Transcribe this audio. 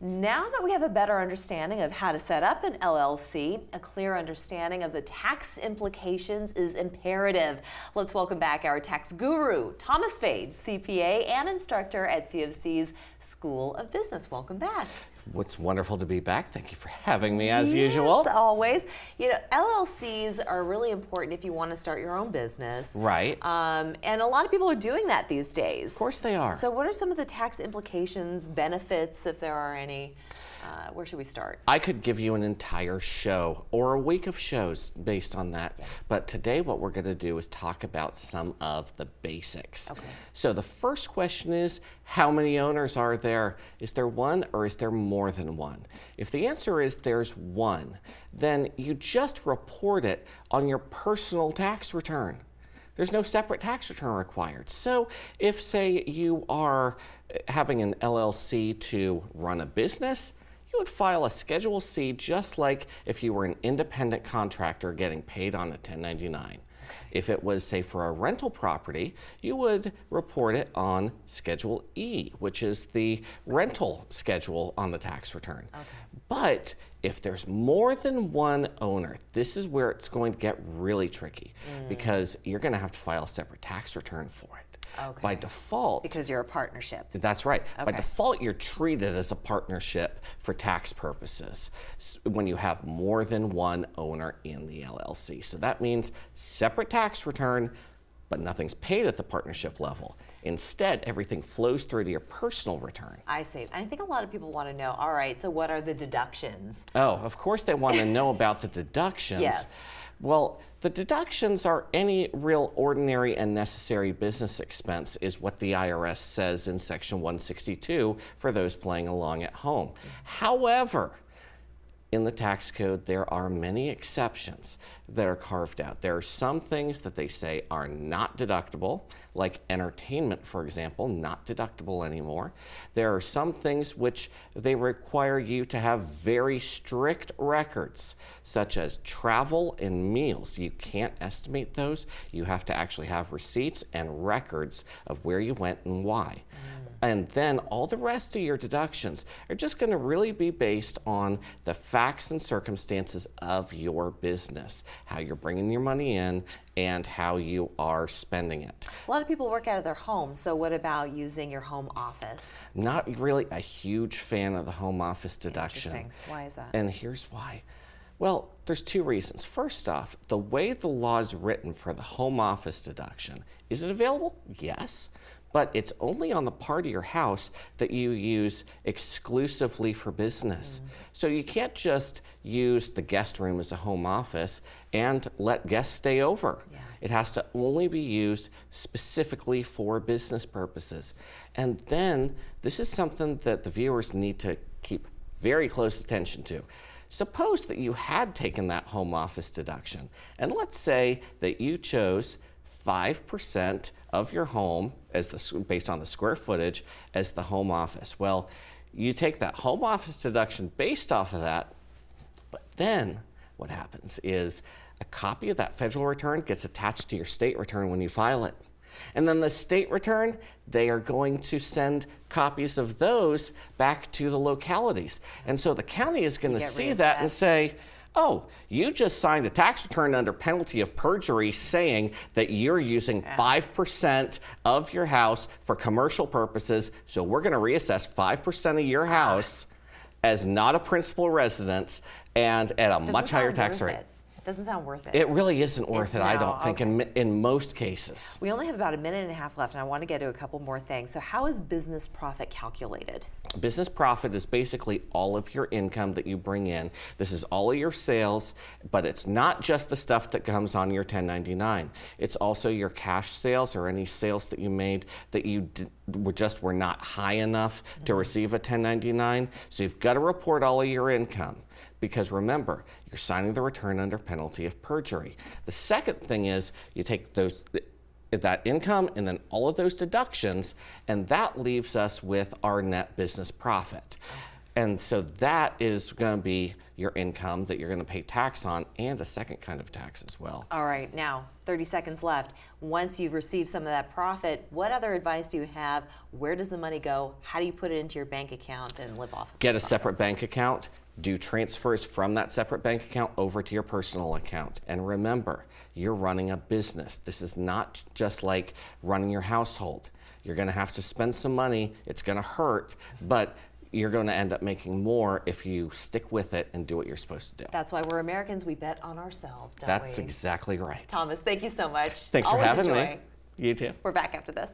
Now that we have a better understanding of how to set up an LLC, a clear understanding of the tax implications is imperative. Let's welcome back our tax guru, Thomas Spade, CPA and instructor at CFC's School of Business. Welcome back. It's wonderful to be back. Thank you for having me as usual. Always. You know, LLCs are really important if you want to start your own business. Right. And a lot of people are doing that these days. Of course they are. So what are some of the tax implications, benefits, if there are any? Where should we start? I could give you an entire show or a week of shows based on that. Yeah. But today what we're going to do is talk about some of the basics. Okay. So the first question is, how many owners are there? Is there one or is there more than one? If the answer is there's one, then you just report it on your personal tax return. There's no separate tax return required. So if, say, you are having an LLC to run a business, you would file a Schedule C just like if you were an independent contractor getting paid on a 1099. If it was, say, for a rental property, you would report it on Schedule E, which is the rental schedule on the tax return. Okay. But if there's more than one owner, this is where it's going to get really tricky because you're going to have to file a separate tax return for it. Okay. By default. Because you're a partnership. That's right. Okay. By default, you're treated as a partnership for tax purposes when you have more than one owner in the LLC. So that means separate tax return, but nothing's paid at the partnership level. Instead, everything flows through to your personal return. I see. I think a lot of people want to know, all right, so what are the deductions? Oh, of course they want to know about the deductions. Yes. Well, the deductions are any real ordinary and necessary business expense is what the IRS says in Section 162 for those playing along at home. However, in the tax code, there are many exceptions that are carved out. There are some things that they say are not deductible, like entertainment, for example, not deductible anymore. There are some things which they require you to have very strict records, such as travel and meals. You can't estimate those. You have to actually have receipts and records of where you went and why. And then all the rest of your deductions are just going to really be based on the facts and circumstances of your business, how you're bringing your money in and how you are spending it. A lot of people work out of their home, so what about using your home office? Not really a huge fan of the home office deduction. Interesting. Why is that? And here's why. Well, there's two reasons. First off, the way the law is written for the home office deduction, is it available? Yes. But it's only on the part of your house that you use exclusively for business. So you can't just use the guest room as a home office and let guests stay over. Yeah. It has to only be used specifically for business purposes. And then this is something that the viewers need to keep very close attention to. Suppose that you had taken that home office deduction, and let's say that you chose 5% of your home as based on the square footage as the home office. Well, you take that home office deduction based off of that, but then what happens is a copy of that federal return gets attached to your state return when you file it. And then the state return, they are going to send copies of those back to the localities. And so the county is going to see that and say, oh, you just signed a tax return under penalty of perjury saying that you're using 5% of your house for commercial purposes, so we're going to reassess 5% of your house as not a principal residence and at a much higher tax rate. Doesn't sound worth it. It really isn't worth it, I don't think, in most cases. We only have about a minute and a half left, and I want to get to a couple more things. So how is business profit calculated? Business profit is basically all of your income that you bring in. This is all of your sales, but it's not just the stuff that comes on your 1099. It's also your cash sales or any sales that you made that you were not high enough to receive a 1099. So you've got to report all of your income. Because remember, you're signing the return under penalty of perjury. The second thing is you take that income and then all of those deductions, and that leaves us with our net business profit. And so that is going to be your income that you're going to pay tax on, and a second kind of tax as well. All right, now 30 seconds left. Once you've received some of that profit, what other advice do you have? Where does the money go? How do you put it into your bank account and live off of Get the a separate profits? bank account. Do transfers from that separate bank account over to your personal account. And remember, you're running a business. This is not just like running your household. You're going to have to spend some money. It's going to hurt, but you're going to end up making more if you stick with it and do what you're supposed to do. That's why we're Americans. We bet on ourselves, don't That's we? exactly right. Thomas, thank you so much. Thanks for Always having enjoy. me. You too. We're back after this.